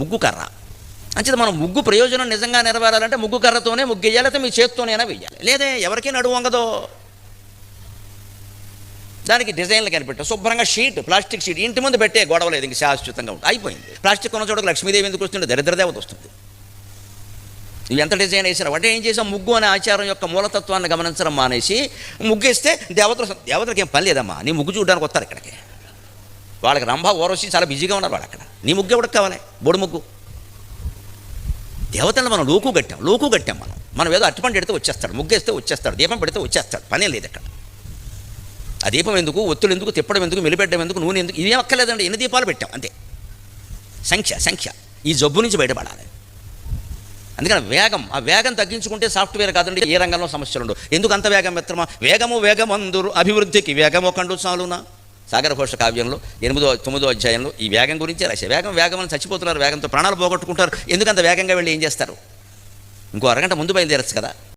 ముగ్గు కర్ర. అంచేత మనం ముగ్గు ప్రయోజనం నిజంగా నెరవేరాలంటే ముగ్గు కర్రతోనే ముగ్గు వేయాలి, అయితే మీ చేత్తోనైనా వెయ్యాలి. లేదే ఎవరికీ నడువు వంగదో. దానికి డిజైన్లు కనిపెట్టాం. శుభ్రంగా షీట్, ప్లాస్టిక్ షీట్ ఇంటి ముందు పెట్టే గొడవ లేదు, ఇంక శాశ్వతంగా ఉంటుంది. అయిపోయింది. ప్లాస్టిక్ ఉన్న చోటకు లక్ష్మీదేవి ఎందుకు వస్తుంటే దరిద్ర దేవత వస్తుంది. ఇవి ఎంత డిజైన్ వేసారు అంటే ఏం చేసాం, ముగ్గు అనే ఆచారం యొక్క మూలతత్వాన్ని గమనించడం మానేసి ముగ్గు వేస్తే దేవతలకు ఏం పని లేదమ్మా, నీ ముగ్గు చూడడానికి వస్తారు ఇక్కడికి. వాళ్ళకి రంభ ఓరవసి చాలా బిజీగా ఉన్నారు వాళ్ళు అక్కడ. నీ ముగ్గు ఎవరికి కావాలి, బొడు ముగ్గు. దేవతలను మనం లోకు కట్టాం మనం ఏదో అరటిపండు పెడితే వచ్చేస్తాడు, ముగ్గు వేస్తే వచ్చేస్తాడు, దీపం పెడితే వచ్చేస్తాడు, పనే లేదు ఇక్కడ. ఆ దీపం ఎందుకు, ఒత్తులు ఎందుకు, తిప్పడం ఎందుకు, మెలిపెట్టడం ఎందుకు, నూనె ఎందుకు, ఇదేం అక్కర్లేదండి. ఎన్ని దీపాలు పెట్టాం అంతే. సంఖ్య ఈ జబ్బు నుంచి బయటపడాలి. అందుకని వేగం, ఆ వేగం తగ్గించుకుంటే సాఫ్ట్వేర్ కాదండి ఏ రంగంలో సమస్యలు ఉండవు. ఎందుకు అంత వేగం మిత్రమా, వేగమందురు అభివృద్ధికి వేగము కండు చాలునా. సాగరఘోష కావ్యంలో 8వ-9వ అధ్యాయంలో ఈ వేగం గురించే రాశారు. వేగం అని చచ్చిపోతున్నారు, వేగంతో ప్రాణాలు పోగొట్టుకుంటారు. ఎందుకంత వేగంగా వెళ్ళి ఏం చేస్తారు, ఇంకో అరగంట ముందు బయలుదేరచ్చు కదా.